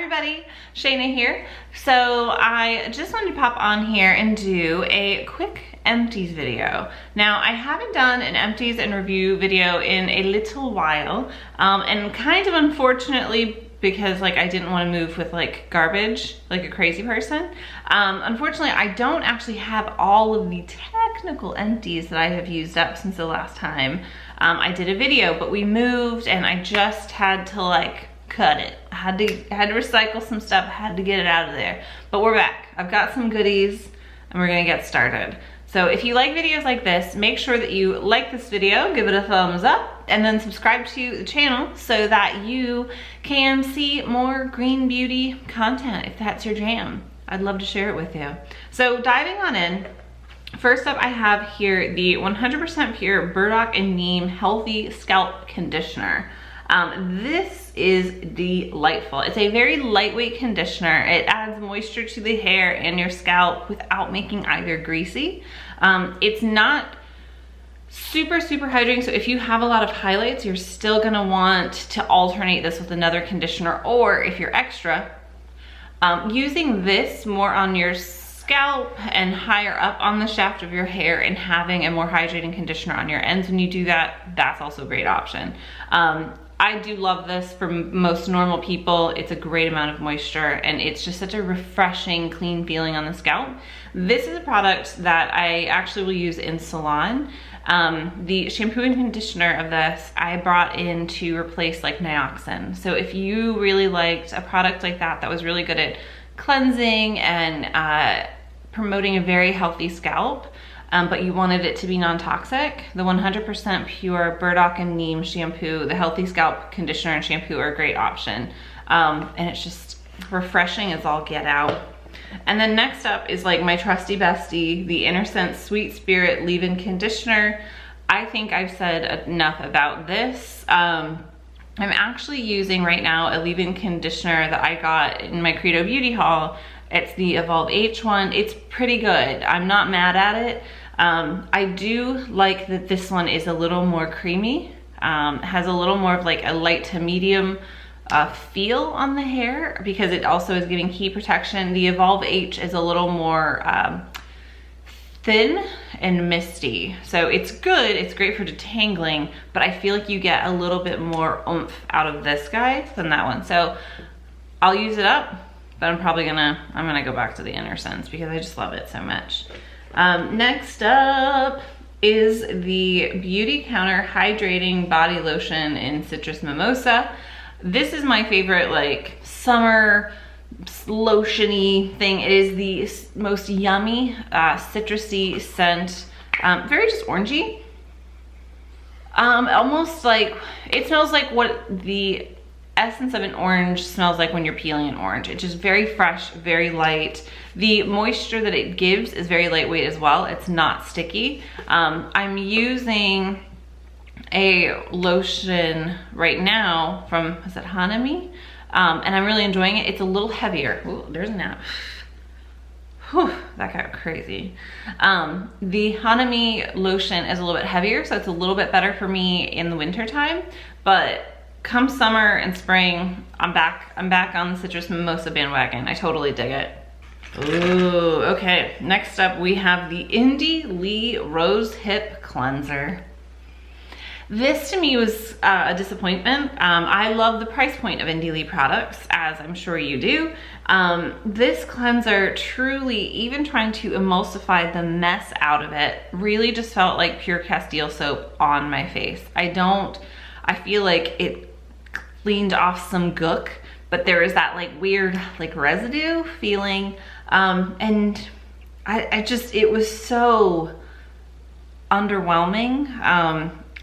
everybody, Shayna here. So I just wanted to pop on here and do a quick empties video. Now I haven't done an empties and review video in a little while, and kind of unfortunately because I didn't want to move with garbage like a crazy person. Unfortunately, I don't actually have all of the technical empties that I have used up since the last time I did a video, but we moved and I just had to cut it. I had to recycle some stuff, had to get it out of there. But we're back. I've got some goodies and we're gonna get started. So if you like videos like this, make sure that you like this video, give it a thumbs up, and then subscribe to the channel so that you can see more green beauty content if that's your jam. I'd love to share it with you. So diving on in, first up I have here the 100% pure burdock and neem healthy scalp conditioner. This is delightful. It's a very lightweight conditioner. It adds moisture to the hair and your scalp without making either greasy. It's not super hydrating, so if you have a lot of highlights, you're still gonna want to alternate this with another conditioner, or if you're extra, using this more on your scalp and higher up on the shaft of your hair and having a more hydrating conditioner on your ends when you do that, that's also a great option. I do love this for most normal people. It's a great amount of moisture and it's just such a refreshing, clean feeling on the scalp. This is a product that I actually will use in salon. The shampoo and conditioner of this I brought in to replace Nioxin. So if you really liked a product like that that was really good at cleansing and promoting a very healthy scalp, but you wanted it to be non-toxic, the 100% pure burdock and neem shampoo, the healthy scalp conditioner and shampoo are a great option. And it's just refreshing as all get out. And then next up is my trusty bestie, the Innersense Sweet Spirit Leavein Conditioner. I think I've said enough about this. I'm actually using right now a leave-in conditioner that I got in my Credo Beauty haul. It's the Evolve H one. It's pretty good. I'm not mad at it. I do like that this one is a little more creamy, has a little more of a light to medium feel on the hair because it also is giving heat protection. The Evolve H is a little more thin and misty. So it's good, it's great for detangling, but I feel like you get a little bit more oomph out of this guy than that one. So I'll use it up, but I'm gonna go back to the Innersense because I just love it so much. Next up is the Beauty Counter Hydrating Body Lotion in Citrus Mimosa. This is my favorite summer lotion-y thing. It is the most yummy citrusy scent, very just orangey. Almost it smells like what the essence of an orange smells like when you're peeling an orange. It's just very fresh, very light. The moisture that it gives is very lightweight as well. It's not sticky. I'm using a lotion right now from, is it Hanami? And I'm really enjoying it. It's a little heavier. Ooh, there's a nap. Whew, that got crazy. The Hanami lotion is a little bit heavier, so it's a little bit better for me in the winter time, but come summer and spring, I'm back on the Citrus Mimosa bandwagon. I totally dig it. Ooh, okay. Next up, we have the Indie Lee Rose Hip Cleanser. This to me was a disappointment. I love the price point of Indie Lee products, as I'm sure you do. This cleanser truly, even trying to emulsify the mess out of it, really just felt like pure Castile soap on my face. I feel like it cleaned off some gook, but there is that weird residue feeling, and it was so underwhelming.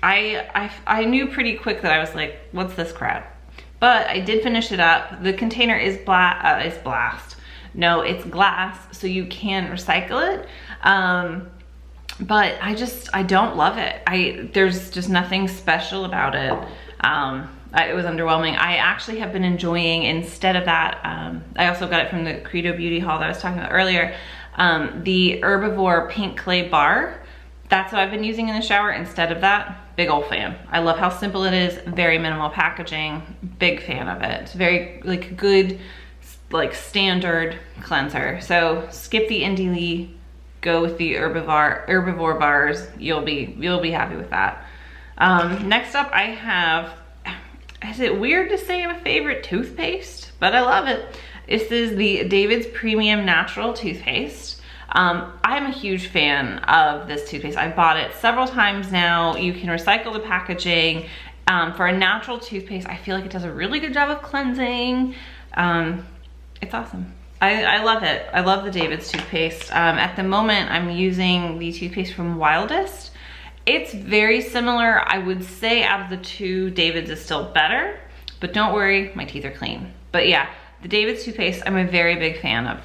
I knew pretty quick that I was like, what's this crap? But I did finish it up. The container is it's glass, so you can recycle it. But I don't love it. There's just nothing special about it. It was underwhelming. I actually have been enjoying, instead of that, I also got it from the Credo Beauty haul that I was talking about earlier, the Herbivore Pink Clay Bar. That's what I've been using in the shower instead of that. Big old fan. I love how simple it is, very minimal packaging, big fan of it. It's very good like standard cleanser. So skip the NDE, go with the herbivore bars. You'll be happy with that. Next up I have, is it weird to say my favorite toothpaste? But I love it. This is the David's Premium Natural Toothpaste. I'm a huge fan of this toothpaste. I've bought it several times now. You can recycle the packaging. For a natural toothpaste, I feel like it does a really good job of cleansing. It's awesome. I love it. I love the David's toothpaste. At the moment, I'm using the toothpaste from Wildest. It's very similar. I would say out of the two, David's is still better, but don't worry, my teeth are clean. But yeah, the David's toothpaste, I'm a very big fan of.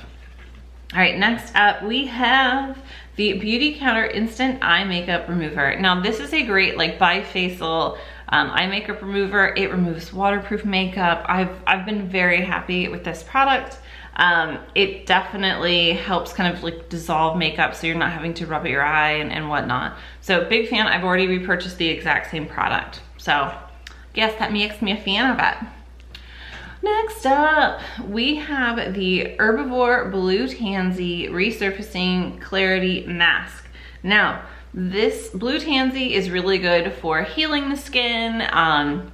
All right, next up we have the Beauty Counter Instant Eye Makeup Remover. Now this is a great like bifacial eye makeup remover. It removes waterproof makeup. I've been very happy with this product. It definitely helps kind of like dissolve makeup so you're not having to rub at your eye and whatnot. So big fan. I've already repurchased the exact same product. So yes, that makes me a fan of it. Next up, we have the Herbivore Blue Tansy Resurfacing Clarity Mask. Now, this Blue Tansy is really good for healing the skin and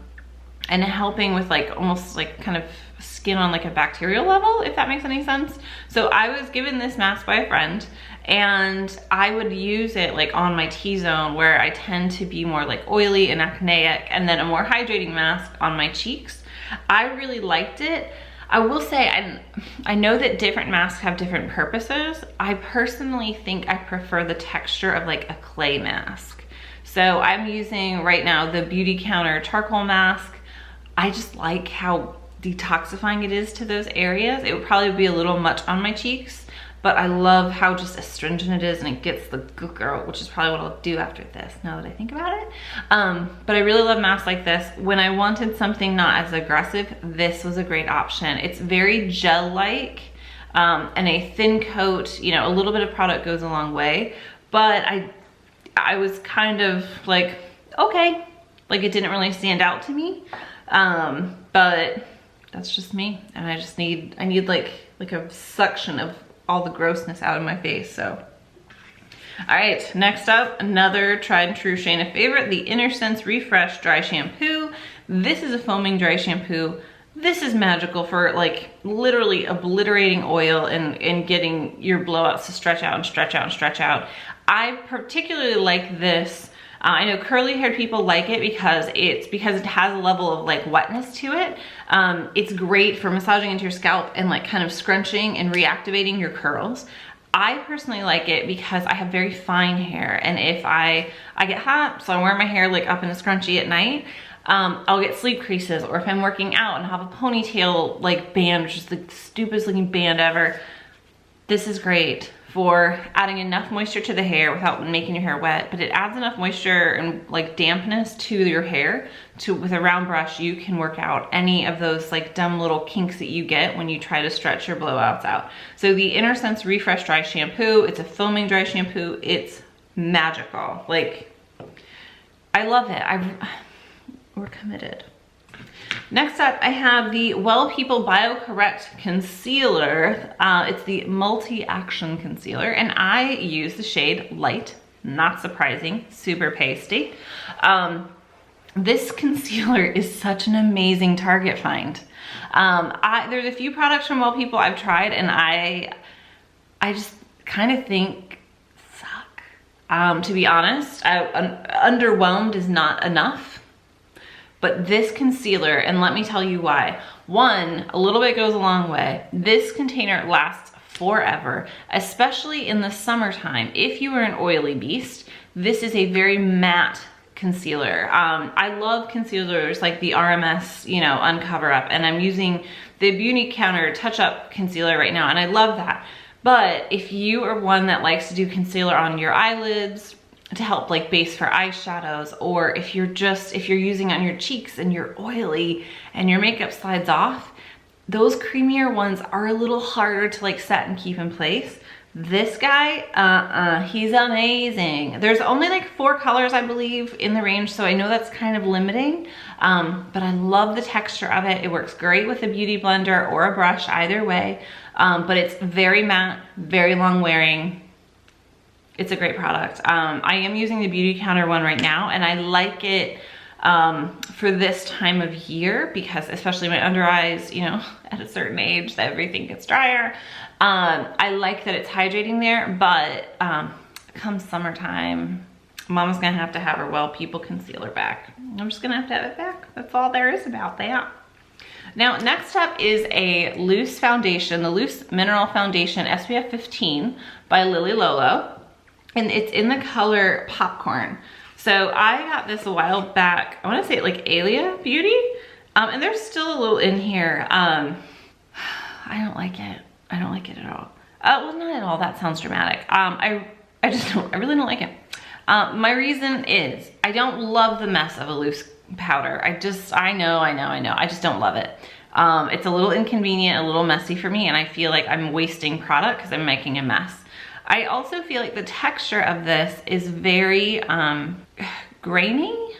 helping with like almost like kind of skin on like a bacterial level, if that makes any sense. So I was given this mask by a friend and I would use it like on my T-zone where I tend to be more like oily and acneic, and then a more hydrating mask on my cheeks. I really liked it. I will say, I know that different masks have different purposes. I personally think I prefer the texture of like a clay mask. So I'm using right now the Beauty Counter Charcoal Mask. I just like how detoxifying it is to those areas. It would probably be a little much on my cheeks, but I love how just astringent it is and it gets the gook out, which is probably what I'll do after this, now that I think about it. But I really love masks like this. When I wanted something not as aggressive, this was a great option. It's very gel-like and a thin coat, you know, a little bit of product goes a long way, but I was kind of like, okay, like it didn't really stand out to me, but that's just me. And I need like a suction of all the grossness out of my face. So all right, next up, another tried and true Shayna favorite, the InnerSense Refresh Dry Shampoo. This is a foaming dry shampoo. This is magical for like literally obliterating oil and getting your blowouts to stretch out and stretch out and stretch out. I particularly like this. I know curly haired people like it because it has a level of like wetness to it. It's great for massaging into your scalp and like kind of scrunching and reactivating your curls. I personally like it because I have very fine hair, and if I get hot, so I wear my hair like up in a scrunchie at night, I'll get sleep creases, or if I'm working out and have a ponytail like band, which is the stupidest looking band ever. This is great for adding enough moisture to the hair without making your hair wet, but it adds enough moisture and like dampness to your hair to, with a round brush, you can work out any of those like dumb little kinks that you get when you try to stretch your blowouts out. So the InnerSense Refresh Dry Shampoo, it's a foaming dry shampoo. It's magical. Like, I love it. We're committed. Next up, I have the Well People BioCorrect Concealer. It's the Multi-Action Concealer, and I use the shade Light. Not surprising, super pasty. This concealer is such an amazing Target find. There's a few products from Well People I've tried, and I just kind of think suck. To be honest, underwhelmed is not enough. But this concealer, and let me tell you why. One, a little bit goes a long way. This container lasts forever, especially in the summertime. If you are an oily beast, this is a very matte concealer. I love concealers like the RMS, you know, Uncover Up, and I'm using the Beauty Counter Touch Up Concealer right now, and I love that. But if you are one that likes to do concealer on your eyelids, to help like base for eyeshadows, or if you're using on your cheeks and you're oily and your makeup slides off, those creamier ones are a little harder to like set and keep in place. This guy, he's amazing. There's only like 4 colors, I believe, in the range, so I know that's kind of limiting, but I love the texture of it. It works great with a beauty blender or a brush, either way, but it's very matte, very long wearing. It's a great product. I am using the Beauty Counter one right now, and I like it for this time of year because especially my under eyes, you know, at a certain age, everything gets drier. I like that it's hydrating there, but come summertime, Mama's gonna have to have her Well People concealer back. I'm just gonna have to have it back. That's all there is about that. Now, next up is a loose foundation, the Loose Mineral Foundation SPF 15 by Lolo. And it's in the color Popcorn. So I got this a while back. I want to say like Alena Beauty. And there's still a little in here. I don't like it. I don't like it at all. Well, not at all. That sounds dramatic. I really don't like it. My reason is I don't love the mess of a loose powder. I know. I just don't love it. It's a little inconvenient, a little messy for me. And I feel like I'm wasting product because I'm making a mess. I also feel like the texture of this is very grainy.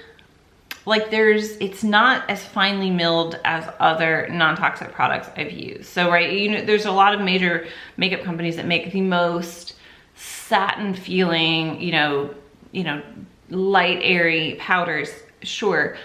Like it's not as finely milled as other non-toxic products I've used. So right, you know, there's a lot of major makeup companies that make the most satin feeling, you know, light, airy powders, sure.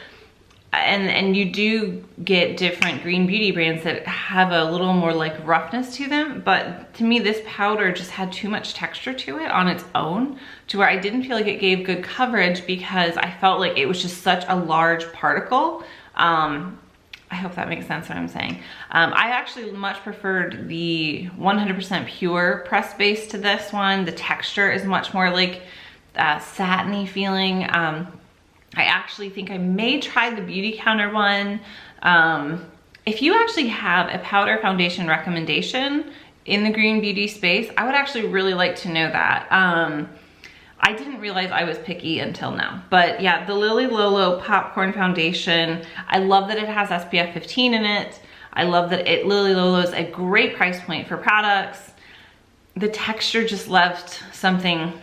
And you do get different green beauty brands that have a little more like roughness to them, but to me this powder just had too much texture to it on its own to where I didn't feel like it gave good coverage because I felt like it was just such a large particle. I hope that makes sense what I'm saying. I actually much preferred the 100% pure pressed base to this one. The texture is much more like satiny feeling. I actually think I may try the Beauty Counter one. If you actually have a powder foundation recommendation in the green beauty space, I would actually really like to know that. I didn't realize I was picky until now. But yeah, the Lolo Popcorn Foundation, I love that it has SPF 15 in it. I love that Lolo is a great price point for products. The texture just left something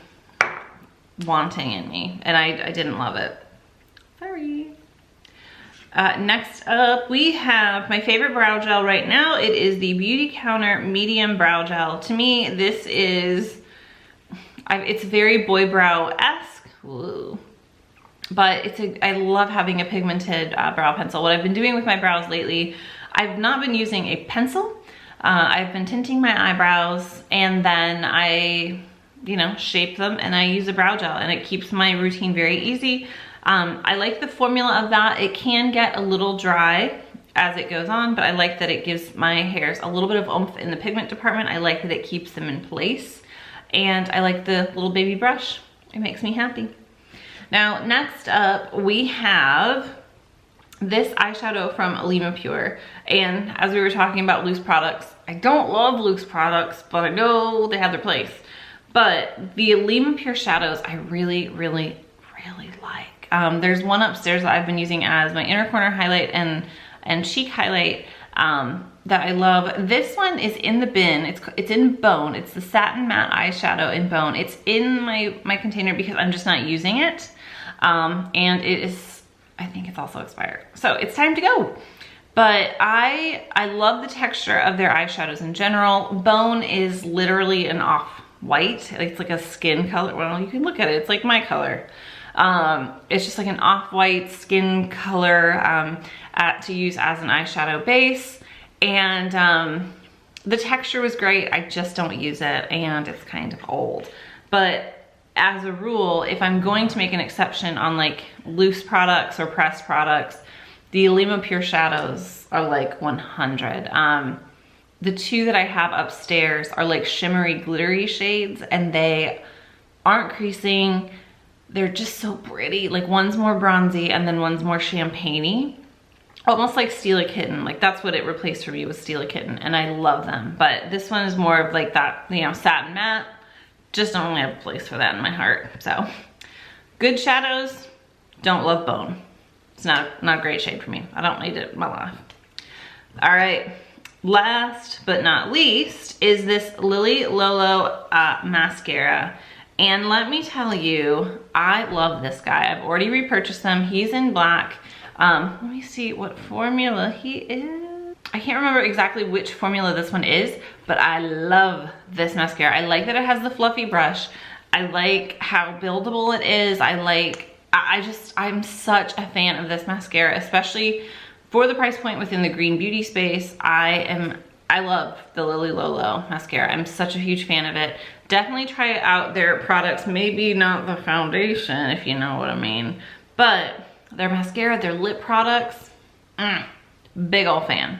wanting in me, and I didn't love it. Sorry. Next up, we have my favorite brow gel right now. It is the Beauty Counter Medium Brow Gel. To me, this is, it's very boy brow-esque, but I love having a pigmented brow pencil. What I've been doing with my brows lately, I've not been using a pencil. I've been tinting my eyebrows, and then I, you know, shape them, and I use a brow gel, and it keeps my routine very easy. I like the formula of that. It can get a little dry as it goes on, but I like that it gives my hairs a little bit of oomph in the pigment department. I like that it keeps them in place, and I like the little baby brush. It makes me happy. Now, next up, we have this eyeshadow from Alena Pure, and as we were talking about loose products, I don't love loose products, but I know they have their place. But the Leavein Pure shadows, I really like. There's one upstairs that I've been using as my inner corner highlight and cheek highlight that I love. This one is in the bin. It's in Bone. It's the Satin Matte Eyeshadow in Bone. It's in my container because I'm just not using it. And it is, I think it's also expired. So it's time to go. But I love the texture of their eyeshadows in general. Bone is literally an off-white. It's like a skin color. Well, you can look at it. It's like my color. It's just like an off-white skin color to use as an eyeshadow base, and the texture was great. I just don't use it, and it's kind of old. But as a rule, if I'm going to make an exception on like loose products or pressed products, the Alena Pure shadows are like 100. The two that I have upstairs are like shimmery, glittery shades, and they aren't creasing. They're just so pretty. Like one's more bronzy and then one's more champagne-y. Almost like Steal a Kitten. Like that's what it replaced for me, was Steal a Kitten, and I love them. But this one is more of like that, you know, satin matte. Just don't really have a place for that in my heart. So good shadows, don't love Bone. It's not a great shade for me. I don't need it in my life. All right, last but not least is this Lolo mascara. And let me tell you, I love this guy. I've already repurchased him. He's in black. Let me see what formula he is. I can't remember exactly which formula this one is, but I love this mascara. I like that it has the fluffy brush. I like how buildable it is. I'm such a fan of this mascara, especially for the price point within the green beauty space. I love the Lolo mascara. I'm such a huge fan of it. Definitely try out their products. Maybe not the foundation, if you know what I mean, but their mascara, their lip products, big ol' fan.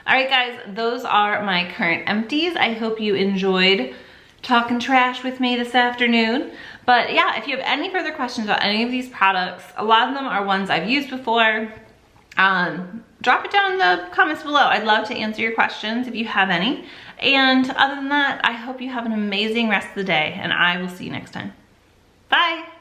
All right, guys, those are my current empties. I hope you enjoyed talking trash with me this afternoon. But yeah, if you have any further questions about any of these products, a lot of them are ones I've used before, drop it down in the comments below. I'd love to answer your questions if you have any. And other than that, I hope you have an amazing rest of the day, and I will see you next time. Bye.